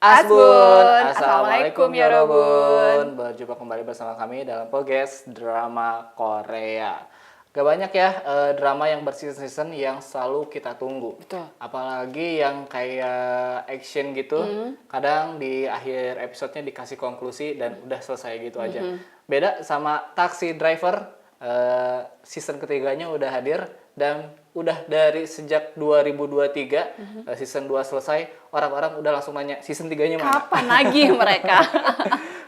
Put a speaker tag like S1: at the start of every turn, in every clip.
S1: Asbun,
S2: Assalamualaikum
S1: Assalamualaikum
S2: ya
S1: ya
S2: Robun.
S1: Robun. Berjumpa kembali bersama kami dalam podcast drama Korea. Gak banyak ya drama yang berseason-season yang selalu kita tunggu.
S2: Betul.
S1: Apalagi yang kayak action gitu, kadang di akhir episodenya dikasih konklusi dan udah selesai gitu aja. Beda sama Taxi Driver, season ketiganya udah hadir dan udah dari sejak 2023 season 2 selesai, orang-orang udah langsung nanya season 3-nya mana?
S2: Kapan lagi mereka?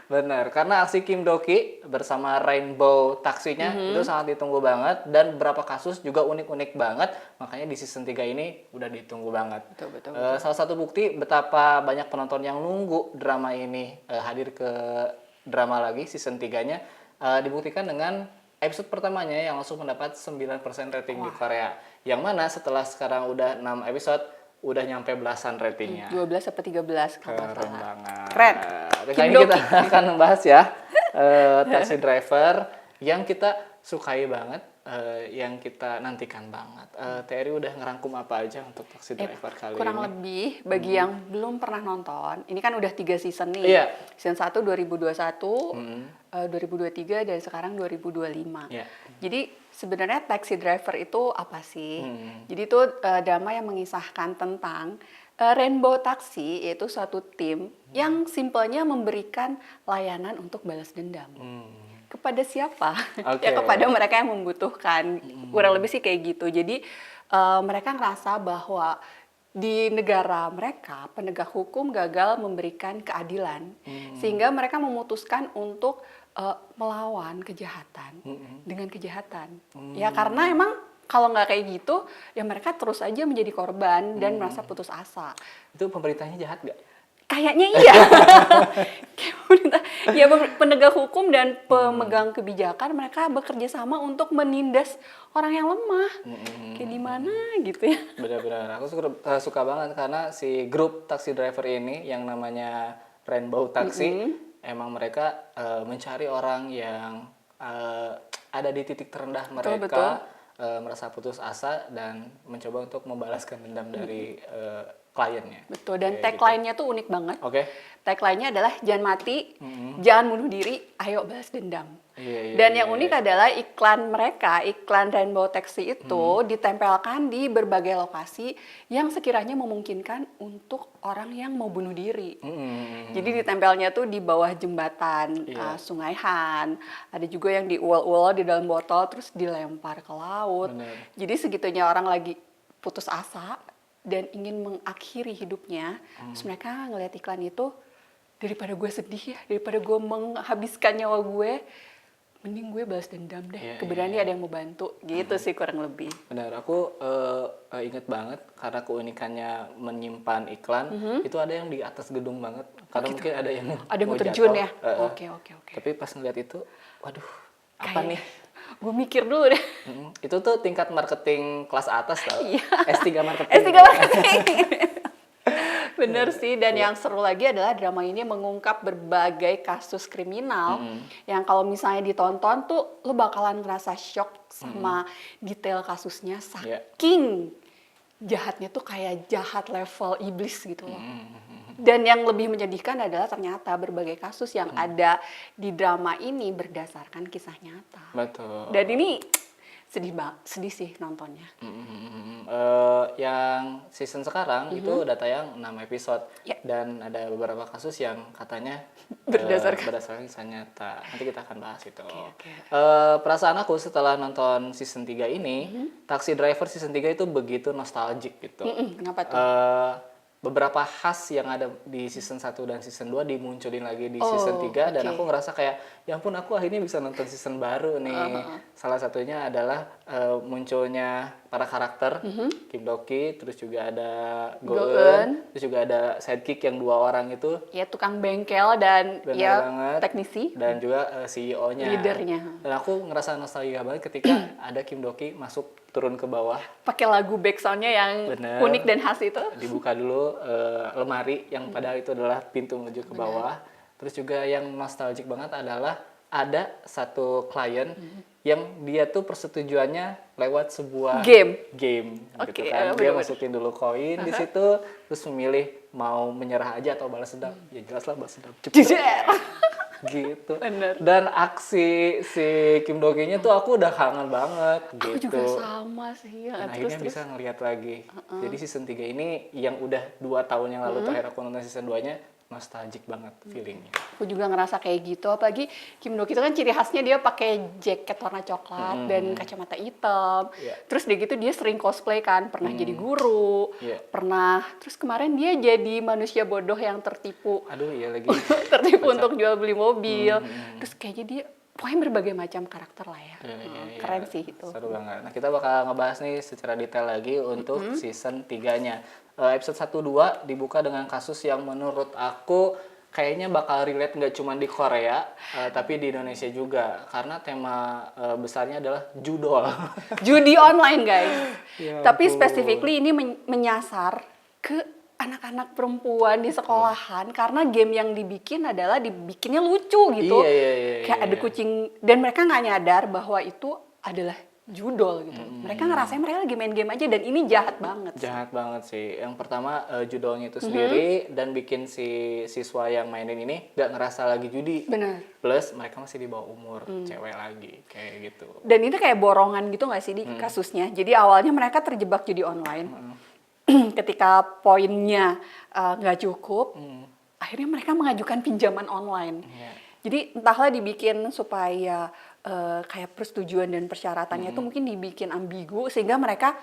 S1: Benar, karena aksi Kim Doki bersama Rainbow Taxinya itu sangat ditunggu banget dan beberapa kasus juga unik-unik banget, makanya di season 3 ini udah ditunggu banget.
S2: Betul.
S1: Salah satu bukti betapa banyak penonton yang nunggu drama ini hadir ke drama lagi season 3-nya dibuktikan dengan episode pertamanya yang langsung mendapat 9% rating di Korea. Yang mana setelah sekarang udah 6 episode udah nyampe belasan ratingnya.
S2: 12 apa 13 kalau nggak
S1: Keren
S2: salah.
S1: banget.
S2: Keren.
S1: Kali
S2: Kim
S1: ini kita akan membahas ya Taxi Driver yang kita sukai banget, yang kita nantikan banget. Terry udah ngerangkum apa aja untuk Taxi Driver kali
S2: Kurang
S1: ini?
S2: lebih bagi yang belum pernah nonton, ini kan udah 3 season nih.
S1: Iya.
S2: Season 1 2021, 2023 dan sekarang 2025.
S1: Iya.
S2: Jadi sebenarnya Taxi Driver itu apa sih? Jadi itu drama yang mengisahkan tentang Rainbow Taxi, yaitu suatu tim yang simpelnya memberikan layanan untuk balas dendam. Kepada siapa?
S1: Oke.
S2: Ya kepada mereka yang membutuhkan. Kurang lebih sih kayak gitu. Jadi mereka ngerasa bahwa di negara mereka penegak hukum gagal memberikan keadilan, sehingga mereka memutuskan untuk melawan kejahatan dengan kejahatan. Ya karena emang kalau nggak kayak gitu, ya mereka terus aja menjadi korban dan merasa putus asa.
S1: Itu pemerintahnya jahat gak?
S2: Kayaknya iya. Kayak pemerintah, ya penegak hukum dan pemegang kebijakan mereka bekerja sama untuk menindas orang yang lemah. Kayak di mana gitu ya.
S1: Benar-benar. Aku suka banget karena si grup taxi driver ini yang namanya Rainbow Taxi, emang mereka mencari orang yang ada di titik terendah mereka,
S2: Betul.
S1: merasa putus asa dan mencoba untuk membalaskan dendam dari kliennya.
S2: Betul, dan
S1: Kayak
S2: tagline-nya tuh unik banget.
S1: Oke.
S2: Tagline-nya adalah jangan mati, jangan bunuh diri, ayo balas dendam.
S1: Iya,
S2: Dan yang unik adalah iklan mereka, iklan Rainbow Taxi itu ditempelkan di berbagai lokasi yang sekiranya memungkinkan untuk orang yang mau bunuh diri. Jadi ditempelnya tuh di bawah jembatan Sungai Han, ada juga yang diuol-uol di dalam botol terus dilempar ke laut.
S1: Bener.
S2: Jadi segitunya orang lagi putus asa dan ingin mengakhiri hidupnya, terus mereka ngeliat iklan itu, daripada gue sedih ya, daripada gue menghabiskan nyawa gue, mending gue balas dendam deh. Kebenarannya ada yang mau bantu, gitu sih kurang lebih.
S1: Benar, aku inget banget karena keunikannya menyimpan iklan, itu ada yang di atas gedung banget. Karena mungkin ada yang
S2: Ada yang mau
S1: jatuh.
S2: terjun ya? Oke.
S1: Tapi pas ngeliat itu, waduh, apa nih?
S2: Gue mikir dulu deh.
S1: Itu tuh tingkat marketing kelas atas tau.
S2: Iya.
S1: S3 marketing.
S2: S3 marketing. Bener sih, dan yang seru lagi adalah drama ini mengungkap berbagai kasus kriminal yang kalau misalnya ditonton tuh lo bakalan ngerasa shock sama detail kasusnya, saking jahatnya tuh kayak jahat level iblis gitu loh. Dan yang lebih menyedihkan adalah ternyata berbagai kasus yang ada di drama ini berdasarkan kisah nyata.
S1: Betul.
S2: Dan ini sedih sih nontonnya.
S1: Yang season sekarang itu udah tayang 6 episode.
S2: Ya.
S1: Dan ada beberapa kasus yang katanya berdasarkan kisah nyata. Nanti kita akan bahas itu.
S2: Oke.
S1: Perasaan aku setelah nonton season 3 ini, Taxi Driver season 3 itu begitu nostalgic gitu.
S2: Kenapa tuh?
S1: Beberapa khas yang ada di season 1 dan season 2 dimunculin lagi di season 3 dan aku ngerasa kayak ya ampun, aku akhirnya bisa nonton season baru nih. Salah satunya adalah munculnya para karakter Kim Doki, terus juga ada Go-eun, terus juga ada sidekick yang 2 orang itu.
S2: Ya tukang bengkel dan
S1: Bener banget.
S2: teknisi
S1: Dan juga CEO-nya.
S2: Leadernya.
S1: Dan aku ngerasa nostalgia banget ketika ada Kim Doki masuk turun ke bawah.
S2: pakai lagu backsoundnya yang
S1: Bener.
S2: unik dan khas itu.
S1: Dibuka dulu lemari yang padahal itu adalah pintu menuju ke bawah. Terus juga yang nostalgic banget adalah ada satu klien yang dia tuh persetujuannya lewat sebuah
S2: Game.
S1: gitu
S2: Oke,
S1: kan. Dia
S2: bener-bener.
S1: masukin dulu koin di situ, terus memilih mau menyerah aja atau balas dendam. Ya jelas lah balas dendam.
S2: Jujur.
S1: Gitu.
S2: Bener.
S1: Dan aksi si Kim Do-ki-nya tuh aku udah kangen banget
S2: Aku
S1: gitu.
S2: juga sama sih.
S1: Dan
S2: Terus
S1: akhirnya bisa ngelihat lagi. Jadi season 3 ini yang udah 2 tahun yang lalu terakhir aku nonton season 2-nya, nostalgic banget feelingnya.
S2: aku juga ngerasa kayak gitu, apalagi Kim Do-ki itu kan ciri khasnya dia pakai jaket warna coklat dan kacamata hitam.
S1: Iya.
S2: Terus dia gitu dia sering cosplay kan, pernah jadi guru,
S1: Iya.
S2: pernah terus kemarin dia jadi manusia bodoh yang tertipu
S1: Aduh iya lagi.
S2: tertipu untuk jual beli mobil. Terus kayaknya dia pokoknya berbagai macam karakter lah ya.
S1: Iya,
S2: Keren sih itu.
S1: Seru banget. Nah, kita bakal ngebahas nih secara detail lagi untuk season 3-nya. Episode 1-2 dibuka dengan kasus yang menurut aku kayaknya bakal relate nggak cuma di Korea, tapi di Indonesia juga. Karena tema besarnya adalah judol.
S2: Judi online guys.
S1: Ya
S2: Tapi
S1: ampun.
S2: specifically ini menyasar ke anak-anak perempuan di sekolahan karena game yang dibikin adalah dibikinnya lucu gitu.
S1: Iya.
S2: Kayak ada kucing dan mereka nggak nyadar bahwa itu adalah judol gitu. Mereka ngerasain mereka lagi main game aja dan ini jahat banget.
S1: Jahat banget sih. Yang pertama judolnya itu sendiri dan bikin si siswa yang mainin ini nggak ngerasa lagi judi.
S2: Benar.
S1: Plus mereka masih di bawah umur, cewek lagi kayak gitu.
S2: Dan itu kayak borongan gitu nggak sih di kasusnya. Jadi awalnya mereka terjebak judi online. Ketika poinnya nggak cukup, akhirnya mereka mengajukan pinjaman online.
S1: Iya.
S2: Jadi entahlah dibikin supaya kayak persetujuan dan persyaratannya itu mungkin dibikin ambigu sehingga mereka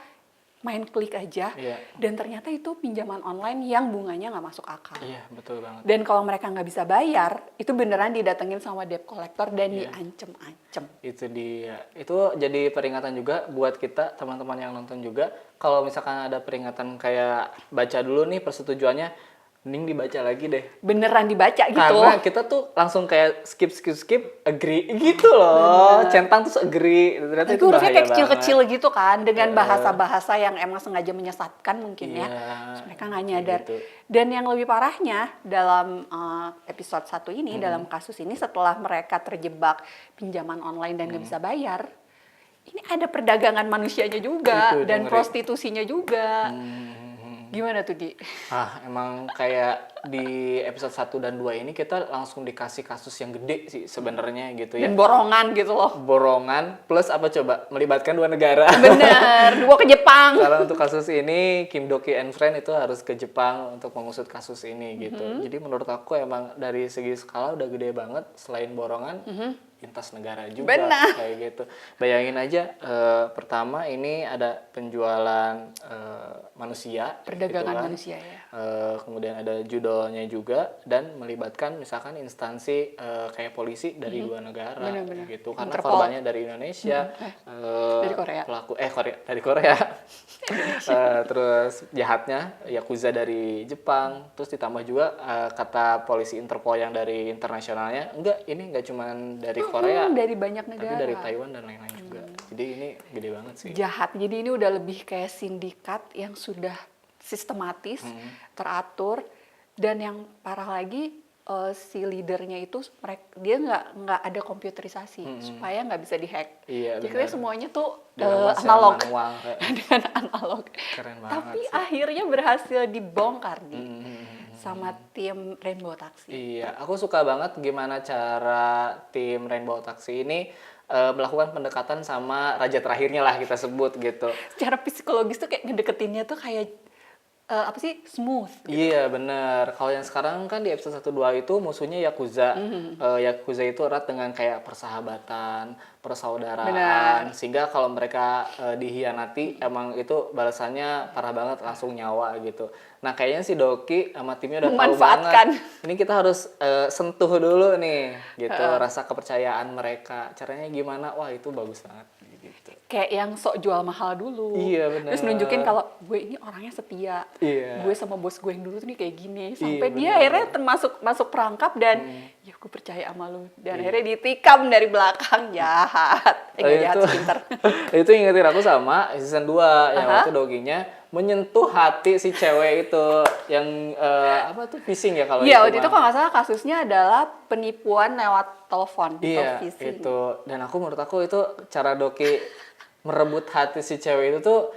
S2: main klik aja.
S1: Iya.
S2: Dan ternyata itu pinjaman online yang bunganya nggak masuk akal.
S1: Iya, betul banget.
S2: Dan kalau mereka nggak bisa bayar, itu beneran didatengin sama debt collector dan diancem-ancem.
S1: Itu dia. Itu jadi peringatan juga buat kita teman-teman yang nonton juga. Kalau misalkan ada peringatan kayak baca dulu nih persetujuannya, mending dibaca lagi deh.
S2: Beneran dibaca gitu.
S1: Karena kita tuh langsung kayak skip, agree gitu loh. Centang terus agree. Ternyata
S2: itu hurufnya
S1: bahaya
S2: kayak kecil-kecil
S1: banget.
S2: gitu kan, dengan bahasa-bahasa yang emang sengaja menyesatkan mungkin ya.
S1: Iya,
S2: Terus mereka nggak nyadar.
S1: gitu.
S2: Dan yang lebih parahnya dalam episode 1 ini, dalam kasus ini setelah mereka terjebak pinjaman online dan nggak bisa bayar, ini ada perdagangan manusianya juga
S1: Itu,
S2: dan
S1: ngeri.
S2: prostitusinya juga. Gimana tuh Di?
S1: Emang kayak di episode 1 dan 2 ini kita langsung dikasih kasus yang gede sih sebenarnya gitu ya.
S2: Dan borongan gitu loh.
S1: Borongan plus apa coba? Melibatkan 2 negara.
S2: Bener, dua ke Jepang.
S1: Karena untuk kasus ini Kim Do-ki and Friend itu harus ke Jepang untuk mengusut kasus ini gitu. Jadi menurut aku emang dari segi skala udah gede banget. Selain borongan, lintas negara juga
S2: Benar.
S1: kayak gitu. Bayangin aja pertama ini ada penjualan manusia,
S2: Perdagangan
S1: gitu kan.
S2: manusia ya.
S1: Kemudian ada judolnya juga dan melibatkan misalkan instansi kayak polisi dari 2 negara
S2: Benar-benar.
S1: gitu. Karena
S2: Interpol.
S1: korbannya dari Indonesia,
S2: Dari Korea.
S1: pelaku Korea dari Korea. Terus jahatnya Yakuza dari Jepang, terus ditambah juga kata polisi Interpol yang dari internasionalnya, ini enggak cuma dari Korea,
S2: Dari banyak
S1: tapi
S2: negara.
S1: dari Taiwan dan lain-lain juga. Jadi ini gede banget sih.
S2: Jahat. Jadi ini udah lebih kayak sindikat yang sudah sistematis, teratur, dan yang parah lagi si leadernya itu dia nggak ada komputerisasi supaya nggak bisa dihack.
S1: Iya,
S2: Jadi
S1: benar.
S2: semuanya tuh
S1: Dengan masih
S2: analog.
S1: manual.
S2: Dengan analog.
S1: Keren banget
S2: Tapi
S1: sih.
S2: akhirnya berhasil dibongkar sama tim Rainbow Taxi.
S1: Iya, aku suka banget gimana cara tim Rainbow Taxi ini melakukan pendekatan sama raja terakhirnya lah kita sebut gitu.
S2: Secara psikologis tuh kayak ngedeketinnya tuh kayak apa sih, smooth.
S1: Iya bener. Kalau yang sekarang kan di episode 1-2 itu musuhnya Yakuza. Yakuza itu erat dengan kayak persahabatan, persaudaraan.
S2: Benar.
S1: Sehingga kalau mereka dihianati emang itu balasannya parah banget, langsung nyawa gitu. Nah kayaknya si Doki sama timnya udah tahu
S2: Memanfaatkan.
S1: banget. Ini kita harus sentuh dulu nih gitu. Rasa kepercayaan mereka. Caranya gimana? Wah itu bagus banget gitu.
S2: Kayak yang sok jual mahal dulu.
S1: Iya, benar.
S2: Terus nunjukin kalau gue ini orangnya setia.
S1: Iya.
S2: Gue sama bos gue yang dulu tuh nih kayak gini. Sampai
S1: Iya,
S2: dia
S1: benar.
S2: akhirnya masuk perangkap dan ya aku percaya sama lu. Dan akhirnya ditikam dari belakang, jahat. Nggak jahat,
S1: itu
S2: pinter.
S1: itu ingetin aku sama season 2 yang waktu Doginya menyentuh hati si cewek itu yang apa tuh phishing ya kalau
S2: Iya,
S1: itu
S2: waktu itu
S1: mah.
S2: kalau nggak salah kasusnya adalah penipuan lewat telepon atau
S1: Iya,
S2: phishing.
S1: itu. Dan menurut aku itu cara Doki merebut hati si cewek itu tuh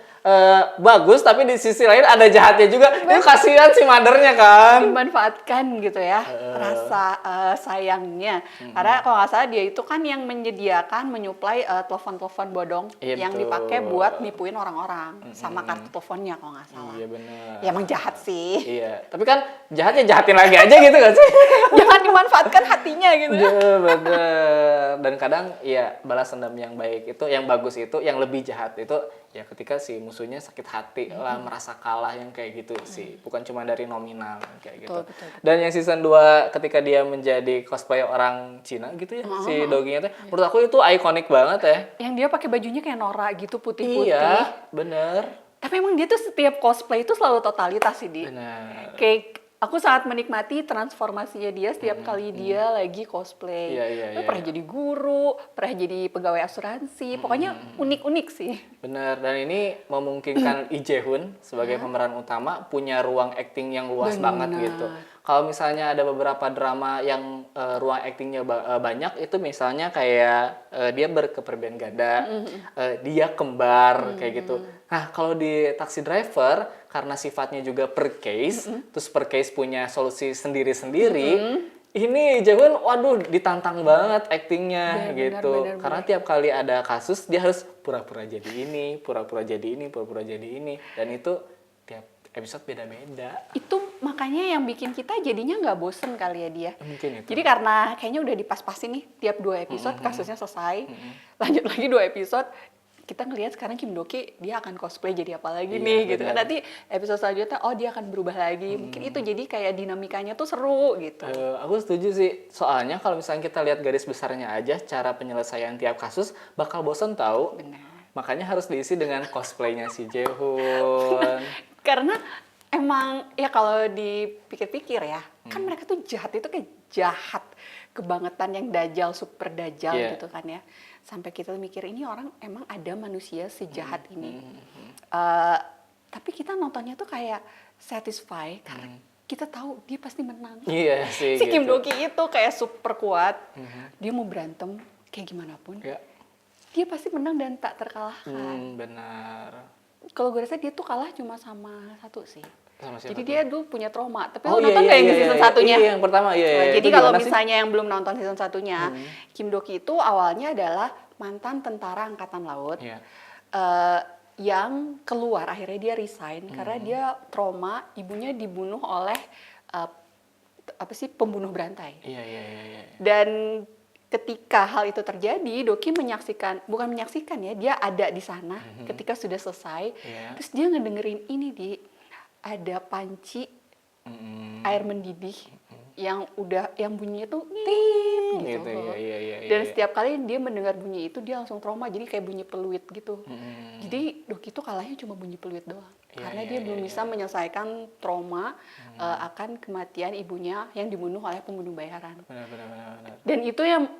S1: bagus, tapi di sisi lain ada jahatnya juga. Itu kasihan si mothernya kan.
S2: Dimanfaatkan gitu ya rasa sayangnya. Karena kalau nggak salah dia itu kan yang menyediakan, menyuplai telepon-telepon bodong
S1: Iya,
S2: yang
S1: betul.
S2: dipakai buat nipuin orang-orang sama kartu teleponnya kalau nggak salah.
S1: Iya benar.
S2: Ya emang jahat sih.
S1: Iya, tapi kan jahatnya jahatin lagi aja gitu gak sih?
S2: Jangan dimanfaatkan hatinya gitu ya.
S1: Iya, bener. Dan kadang ya balas dendam yang baik itu, yang bagus itu, yang lebih jahat itu ya ketika si musuhnya sakit hati lah, merasa kalah yang kayak gitu sih. Bukan cuma dari nominal kayak gitu.
S2: Betul.
S1: Dan yang season 2 ketika dia menjadi cosplay orang Cina gitu ya, si Doginya tuh menurut aku itu ikonik banget ya.
S2: Yang dia pakai bajunya kayak Nora gitu putih-putih.
S1: Iya, bener.
S2: Tapi emang dia tuh setiap cosplay itu selalu totalitas sih, Di.
S1: Bener.
S2: Kayak aku sangat menikmati transformasinya dia setiap kali dia lagi cosplay.
S1: Iya,
S2: Pernah jadi guru, pernah jadi pegawai asuransi, pokoknya unik-unik sih.
S1: Bener, dan ini memungkinkan Lee Jae-hoon sebagai pemeran utama punya ruang acting yang luas banget gitu. Kalau misalnya ada beberapa drama yang ruang actingnya banyak, itu misalnya kayak dia berkepribadian ganda, dia kembar kayak gitu. Nah, kalau di Taxi Driver karena sifatnya juga per case, terus per case punya solusi sendiri-sendiri. Ini Jaehoon, waduh, ditantang banget aktingnya gitu.
S2: Benar.
S1: Karena tiap kali ada kasus dia harus pura-pura jadi ini, pura-pura jadi ini, pura-pura jadi ini, dan itu tiap episode beda-beda.
S2: Itu makanya yang bikin kita jadinya nggak bosen kali ya dia.
S1: Mungkin itu.
S2: Jadi karena kayaknya udah dipas-pasin nih tiap 2 episode kasusnya selesai. Lanjut lagi 2 episode, kita ngelihat sekarang Kim Do-ki dia akan cosplay jadi apa lagi nih gitu kan. Nanti episode selanjutnya dia akan berubah lagi. Mungkin itu jadi kayak dinamikanya tuh seru gitu.
S1: Aku setuju sih. Soalnya kalau misalnya kita lihat garis besarnya aja, cara penyelesaian tiap kasus bakal bosan tahu.
S2: Benar.
S1: Makanya harus diisi dengan cosplaynya si Jaehoon.
S2: Karena emang ya kalau dipikir-pikir ya, kan mereka tuh jahat itu kayak jahat kebangetan yang dajal, super dajal gitu kan ya. Sampai kita mikir ini orang emang ada manusia sejahat ini. Tapi kita nontonnya tuh kayak satisfy karena kita tahu dia pasti menang.
S1: Iya sih.
S2: Si Kim
S1: gitu.
S2: Do-ki itu kayak super kuat. Dia mau berantem kayak gimana pun.
S1: Ya.
S2: Dia pasti menang dan tak terkalahkan.
S1: Benar.
S2: Kalau gue rasa dia tuh kalah cuma sama satu sih.
S1: Sama siapa
S2: Jadi
S1: tuh?
S2: dia dulu punya trauma. Tapi
S1: Oh,
S2: lo nonton nggak yang di season satunya?
S1: Iya, yang pertama. Iya.
S2: Nah, jadi
S1: Itu
S2: kalau
S1: gimana sih?
S2: misalnya yang belum nonton season satunya, Kim Do-ki itu awalnya adalah mantan tentara angkatan laut.
S1: Iya.
S2: Yang keluar akhirnya dia resign karena dia trauma ibunya dibunuh oleh pembunuh berantai.
S1: Iya.
S2: Dan ketika hal itu terjadi, Doki bukan menyaksikan ya, dia ada di sana ketika sudah selesai. Terus dia ngedengerin ini ada panci air mendidih yang bunyinya tuh tit gitu.
S1: Iya.
S2: Dan setiap kali dia mendengar bunyi itu dia langsung trauma, jadi kayak bunyi peluit gitu. Jadi Doki itu kalahnya cuma bunyi peluit doang. Karena dia belum bisa menyelesaikan trauma akan kematian ibunya yang dibunuh oleh pembunuh bayaran.
S1: Benar.
S2: Dan itu yang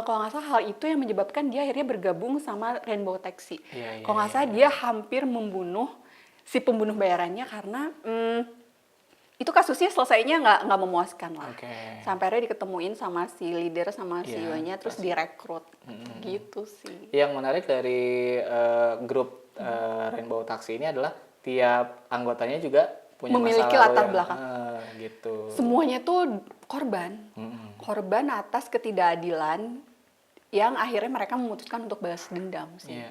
S2: kalau nggak salah hal itu yang menyebabkan dia akhirnya bergabung sama Rainbow Taxi. Kalau nggak salah dia hampir membunuh si pembunuh bayarannya karena itu kasusnya selesainya nggak memuaskan lah. Sampai akhirnya diketemuin sama si leader sama CEO-nya terus direkrut gitu sih.
S1: Yang menarik dari grup Rainbow Taxi ini adalah tiap anggotanya juga punya
S2: memiliki
S1: masalah
S2: latar belakang.
S1: Gitu.
S2: Semuanya tuh korban. Korban atas ketidakadilan yang akhirnya mereka memutuskan untuk balas dendam sih.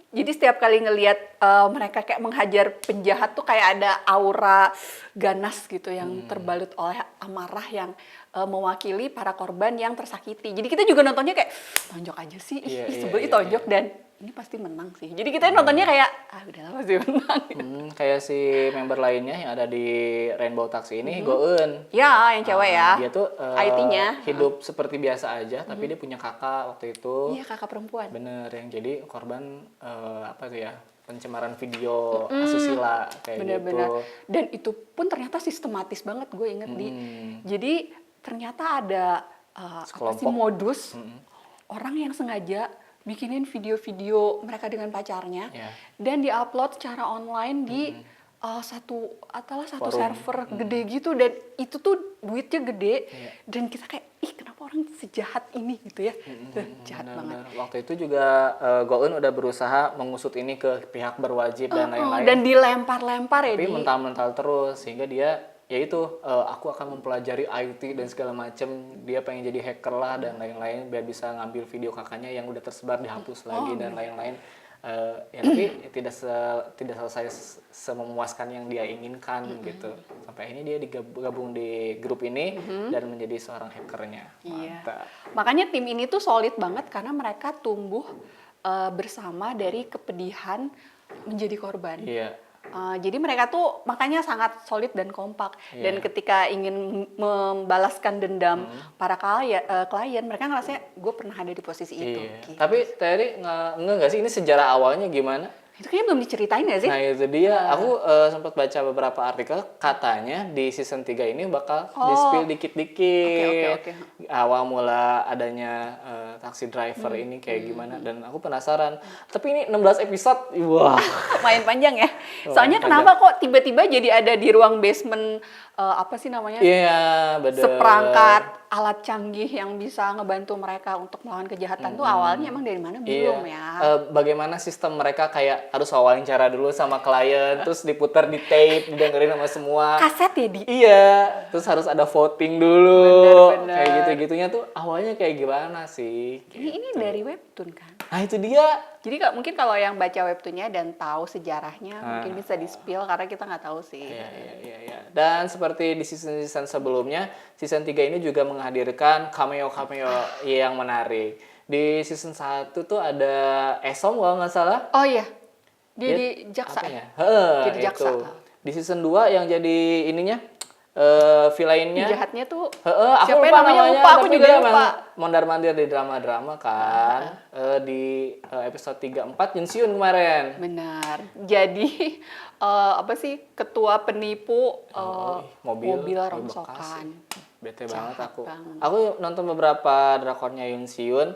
S2: Jadi setiap kali ngelihat mereka kayak menghajar penjahat tuh kayak ada aura ganas gitu yang terbalut oleh amarah yang mewakili para korban yang tersakiti. Jadi kita juga nontonnya kayak tonjok aja sih, sebel tonjok dan ini pasti menang sih. Jadi kita nontonnya kayak udahlah pasti menang.
S1: Kayak si member lainnya yang ada di Rainbow Taxi ini, Go-eun.
S2: Ya, yang cewek ya.
S1: Dia tuh
S2: IT-nya
S1: hidup seperti biasa aja, tapi dia punya kakak waktu itu.
S2: Iya, kakak perempuan.
S1: Bener, yang jadi korban pencemaran video asusila kayak
S2: Bener-bener.
S1: gitu.
S2: Dan itu pun ternyata sistematis banget, gue inget Jadi ternyata ada apa sih, modus orang yang sengaja bikinin video-video mereka dengan pacarnya dan diupload secara online di satu
S1: Forum.
S2: server gede gitu, dan itu tuh duitnya gede dan kita kayak ih kenapa orang sejahat ini gitu ya. Jahat banget.
S1: Waktu itu juga Goeun udah berusaha mengusut ini ke pihak berwajib dan lain-lain.
S2: Dan dilempar-lempar ya.
S1: Tapi mental-mental terus sehingga dia yaitu aku akan mempelajari IT dan segala macam. Dia pengen jadi hacker lah dan lain-lain biar bisa ngambil video kakaknya yang udah tersebar dihapus lagi dan lain-lain. Ya tapi tidak selesai sememuaskan yang dia inginkan gitu. Sampai akhirnya dia digabung di grup ini dan menjadi seorang hackernya. Mantap.
S2: Makanya tim ini tuh solid banget karena mereka tumbuh bersama dari kepedihan menjadi korban.
S1: Iya.
S2: Jadi mereka tuh makanya sangat solid dan kompak. Dan ketika ingin membalaskan dendam para klien, mereka ngerasanya gue pernah ada di posisi itu. Gitu.
S1: Tapi Terry nggak sih ini sejarah awalnya gimana?
S2: Itu kayaknya belum diceritain ya sih?
S1: Nah itu dia, aku sempat baca beberapa artikel katanya di season 3 ini bakal di-spill dikit-dikit.
S2: Oke.
S1: Awal mula adanya taxi driver ini kayak gimana dan aku penasaran. Tapi ini 16 episode, wah.
S2: Main panjang ya. Soalnya kenapa kok tiba-tiba jadi ada di ruang basement apa sih namanya?
S1: Iya, bener.
S2: Seperangkat alat canggih yang bisa ngebantu mereka untuk melawan kejahatan tuh awalnya emang dari mana belum ya?
S1: Bagaimana sistem mereka kayak harus wawancara dulu sama klien, terus diputar di tape, didengerin sama semua.
S2: Kaset ya di?
S1: Iya, terus harus ada voting dulu.
S2: Bener.
S1: Kayak gitu-gitunya tuh awalnya kayak gimana sih?
S2: Ini dari webtoon kan?
S1: Nah itu dia.
S2: Jadi mungkin kalau yang baca webtoonnya dan tahu sejarahnya mungkin bisa di-spill karena kita nggak tahu sih.
S1: Iya. Dan seperti di season sebelumnya, season 3 ini juga menghadirkan cameo-cameo yang menarik. Di season 1 tuh ada Esom kalau nggak salah.
S2: Oh iya, dia di jaksa ya? Jadi jaksa.
S1: Di season 2 yang jadi ininya, villainnya.
S2: Jahatnya tuh
S1: Aku
S2: siapa
S1: lupa
S2: namanya,
S1: namanya,
S2: lupa, aku
S1: tapi
S2: juga
S1: dia
S2: lupa.
S1: emang mondar-mandir di drama-drama kan. Di episode 3-4 Yunsiun kemarin.
S2: Benar. Jadi apa sih, ketua penipu mobil rongsokan.
S1: Bete banget aku.
S2: Banget.
S1: Aku nonton beberapa drakornya Yunsiun.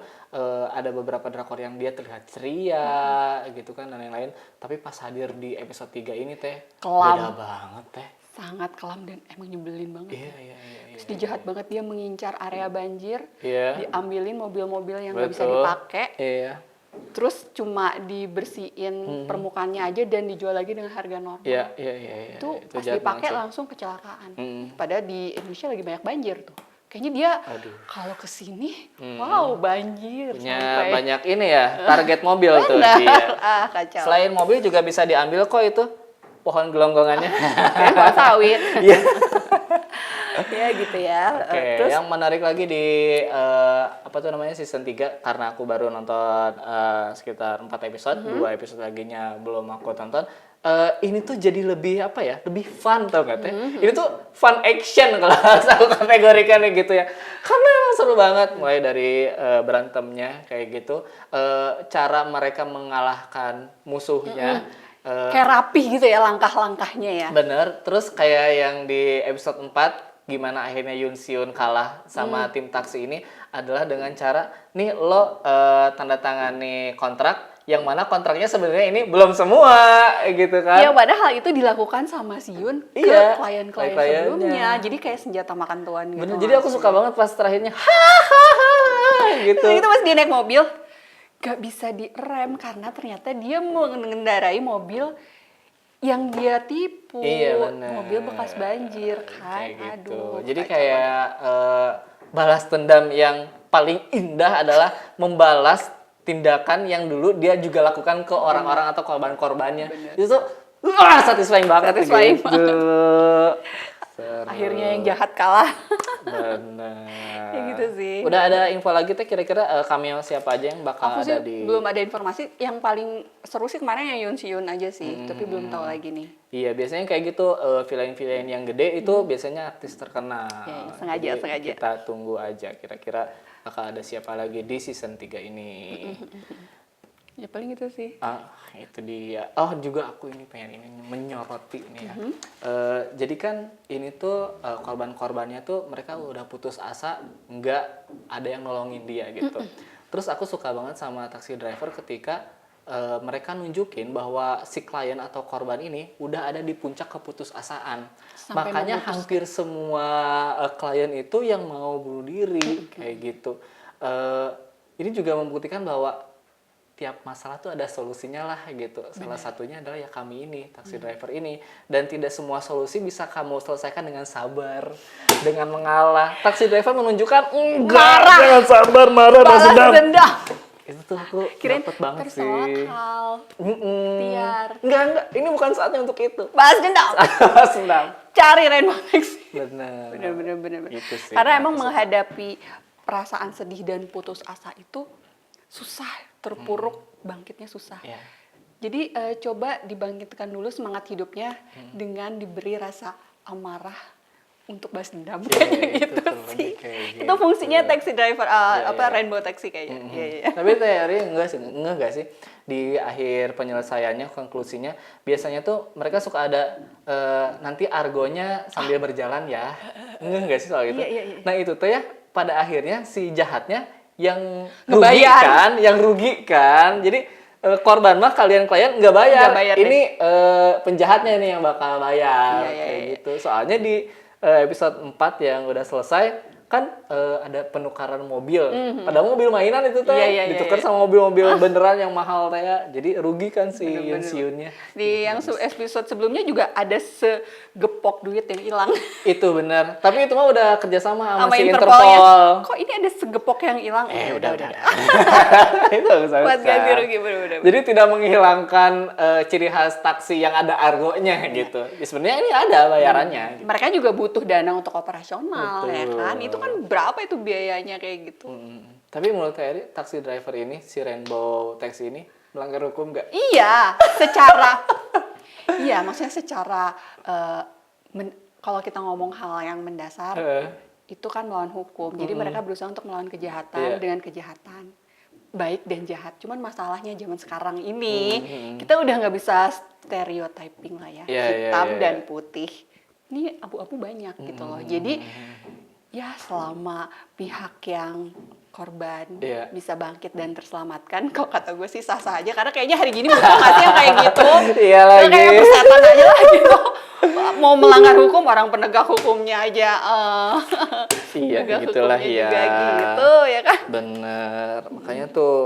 S1: Ada beberapa drakor yang dia terlihat ceria gitu kan dan lain-lain. Tapi pas hadir di episode 3 ini teh
S2: Kelam.
S1: beda banget teh.
S2: Sangat kelam dan emang nyebelin banget.
S1: Iya.
S2: Terus dia jahat banget, dia mengincar area banjir,
S1: Iya.
S2: diambilin mobil-mobil yang nggak bisa
S1: Betul.
S2: dipakai,
S1: Iya.
S2: terus cuma dibersihin permukaannya aja dan dijual lagi dengan harga normal.
S1: Iya.
S2: Itu pas
S1: jahat
S2: dipakai
S1: banget sih.
S2: langsung kecelakaan. Padahal di Indonesia lagi banyak banjir tuh. Kayaknya dia kalau kesini, wow banjir.
S1: Punya
S2: sampai
S1: banyak ini ya, target mobil tuh
S2: Benar.
S1: dia.
S2: Kacau.
S1: Selain mobil juga bisa diambil kok itu pohon gelonggongannya.
S2: Kayak sawit.
S1: Iya.
S2: Ya gitu ya.
S1: Oke,
S2: Terus
S1: yang menarik lagi di apa tuh namanya season 3 karena aku baru nonton sekitar 4 episode, 2 episode laginya belum aku tonton. Ini tuh jadi lebih apa ya? Lebih fun tau gak teh? Ini tuh fun action kalau harus aku kategorikan gitu ya. Karena emang seru banget mulai dari berantemnya kayak gitu, cara mereka mengalahkan musuhnya.
S2: kayak rapih gitu ya langkah-langkahnya ya.
S1: Bener, terus kayak yang di episode 4 gimana akhirnya Yoon Seon kalah sama tim taksi ini adalah dengan cara nih lo tanda tangani kontrak yang mana kontraknya sebenarnya ini belum semua gitu kan.
S2: Ya padahal itu dilakukan sama si Yoon ke
S1: Iya,
S2: klien-klien
S1: klien-kliennya.
S2: sebelumnya. Jadi kayak senjata makan tuan gitu.
S1: Bener, jadi aku suka banget pas terakhirnya hahaha gitu.
S2: Terus itu pas dia naik mobil gak bisa direm karena ternyata dia mengendarai mobil yang dia tipu.
S1: Iya bener.
S2: Mobil bekas banjir kan.
S1: Kayak gitu.
S2: Aduh.
S1: Jadi
S2: kacau
S1: kayak balas dendam yang paling indah adalah membalas tindakan yang dulu dia juga lakukan ke orang-orang atau korban-korbannya. Itu tuh satisfying banget
S2: Satisfying
S1: gitu. Seru.
S2: Akhirnya yang jahat kalah.
S1: Bener.
S2: Ya gitu sih.
S1: Udah ada info lagi teh kira-kira cameo siapa aja yang bakal
S2: Aku sih
S1: ada di.
S2: belum ada informasi. Yang paling seru sih kemarin yang Yoon Si-yoon aja sih, tapi belum tahu lagi nih.
S1: Iya, biasanya kayak gitu villain-villain yang gede itu biasanya artis terkenal.
S2: Ya, sengaja.
S1: Kita tunggu aja kira-kira bakal ada siapa lagi di season 3 ini.
S2: Ya paling itu sih.
S1: Itu dia. Oh, juga aku ini pengen ini menyoroti nih ya. Jadi kan ini tuh korban-korbannya tuh mereka udah putus asa, nggak ada yang nolongin dia gitu. Terus aku suka banget sama taksi driver ketika mereka nunjukin bahwa si klien atau korban ini udah ada di puncak keputusasaan.
S2: Sampai
S1: Makanya
S2: memutuskan.
S1: hampir semua klien itu yang mau bunuh diri kayak gitu. Ini juga membuktikan bahwa tiap masalah tuh ada solusinya lah gitu. Salah satunya adalah ya kami ini, taksi driver ini. Dan tidak semua solusi bisa kamu selesaikan dengan sabar, dengan mengalah. Taksi driver menunjukkan enggak,
S2: Marah.
S1: jangan sabar, marah,
S2: Balas
S1: dendam.
S2: dendam.
S1: Itu tuh aku
S2: Kirain
S1: dapet banget sih.
S2: terselakal. Tiar.
S1: Enggak, ini bukan saatnya untuk itu.
S2: Balas dendam.
S1: Balas dendam.
S2: Cari Rainbow Taxi.
S1: Bener.
S2: Bener.
S1: Gitu sih.
S2: Karena emang
S1: Aku suka.
S2: menghadapi perasaan sedih dan putus asa itu susah, terpuruk, bangkitnya susah.
S1: Iya.
S2: Jadi coba dibangkitkan dulu semangat hidupnya dengan diberi rasa amarah untuk balas dendam kayak gitu
S1: tuh,
S2: sih.
S1: kayak
S2: Itu
S1: gitu.
S2: fungsinya taxi driver
S1: Iya.
S2: Rainbow Taxi kayaknya. Iya.
S1: Tapi teori enggak gak sih di akhir penyelesaiannya konklusinya biasanya tuh mereka suka ada nanti argonya sambil berjalan ya. Enggak sih soal itu.
S2: Iya.
S1: Nah itu tuh ya pada akhirnya si jahatnya yang
S2: Ngebayar.
S1: rugi kan. Jadi korban mah kalian klien nggak bayar.
S2: Nggak bayar
S1: Ini penjahatnya nih yang bakal bayar
S2: Iya.
S1: kayak gitu. Soalnya di episode 4 yang udah selesai kan ada penukaran mobil. Padahal mobil mainan itu teh
S2: Iya.
S1: ditukar sama mobil-mobil beneran yang mahal teh ya. Jadi rugi kan si
S2: Bener-bener.
S1: Yunsiunnya.
S2: Di yang episode sebelumnya juga ada segepok duit yang hilang
S1: Itu bener. Tapi itu mah udah kerjasama sama
S2: sama
S1: si
S2: Interpolnya.
S1: Interpol.
S2: Kok ini ada segepok yang hilang?
S1: Udah. Itu usah.
S2: Buat ganti rugi bener-bener.
S1: Jadi tidak menghilangkan ciri khas taksi yang ada argonya gitu. Ya, sebenarnya ini ada bayarannya. Gitu.
S2: Mereka juga butuh dana untuk operasional ya
S1: Betul.
S2: kan. Itu kan berapa itu biayanya kayak gitu.
S1: Tapi menurut Eri, taksi driver ini, si Rainbow Taxi ini melanggar hukum nggak?
S2: Iya, maksudnya secara kalau kita ngomong hal yang mendasar itu kan melawan hukum. Jadi mereka berusaha untuk melawan kejahatan
S1: Iya.
S2: dengan kejahatan. Baik dan jahat. Cuman masalahnya zaman sekarang ini kita udah nggak bisa stereotyping lah ya.
S1: Iya,
S2: Hitam
S1: iya.
S2: dan putih. Ini abu-abu banyak gitu loh. Jadi ya selama pihak yang korban
S1: Iya.
S2: bisa bangkit dan terselamatkan, kalau kata gue sih sah-sah aja. Karena kayaknya hari gini butuh nggak sih yang kayak gitu.
S1: Iya
S2: Itu
S1: lagi.
S2: kayak persetan aja lah gitu. Mau melanggar hukum, orang penegak hukumnya aja.
S1: Iya,
S2: penegak
S1: gitulah
S2: hukumnya
S1: ya.
S2: juga gitu ya kan.
S1: Bener. Makanya tuh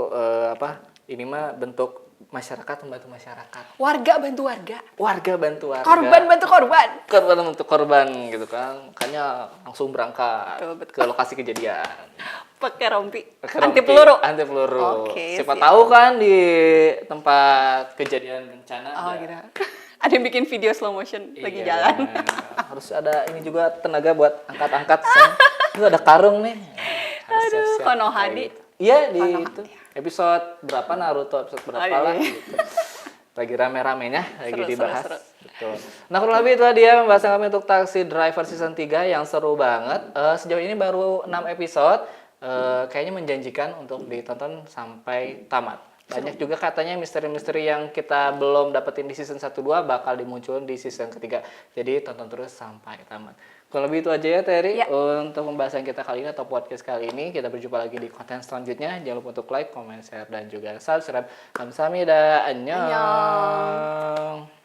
S1: ini mah bentuk masyarakat membantu masyarakat.
S2: Warga bantu warga.
S1: Warga bantu warga.
S2: Korban bantu korban.
S1: Korban untuk korban gitu kan. Makanya langsung berangkat
S2: Betul.
S1: ke lokasi kejadian.
S2: Pakai rompi.
S1: Pakai
S2: Anti
S1: rompi,
S2: peluru.
S1: Anti peluru.
S2: Oke,
S1: Siapa
S2: siap.
S1: tahu kan di tempat kejadian bencana
S2: Oh
S1: ada-
S2: gitu. Ada yang bikin video slow motion lagi
S1: Iya,
S2: jalan.
S1: harus ada ini juga tenaga buat angkat-angkat. Itu ada karung nih. Harus
S2: Aduh,
S1: siap-siap
S2: Konohadi.
S1: kayak gitu. Iya di
S2: Konohadi.
S1: itu episode berapa Naruto episode berapa
S2: iya,
S1: lah
S2: iya.
S1: gitu. Lagi rame-ramenya lagi
S2: Seru,
S1: dibahas.
S2: seru.
S1: Betul. Nah kurang lebih itu dia pembahasan kami untuk Taxi Driver season 3 yang seru banget. Sejauh ini baru 6 episode. Kayaknya menjanjikan untuk ditonton sampai tamat. Banyak juga katanya misteri-misteri yang kita belum dapetin di season 1-2 bakal dimunculin di season ketiga. Jadi tonton terus sampai tamat. Kalau lebih itu aja ya Terry
S2: Ya.
S1: untuk pembahasan kita kali ini atau podcast kali ini. Kita berjumpa lagi di konten selanjutnya. Jangan lupa untuk like, comment, share, dan juga subscribe. Kamsahamnida. Annyeong.
S2: Annyeong.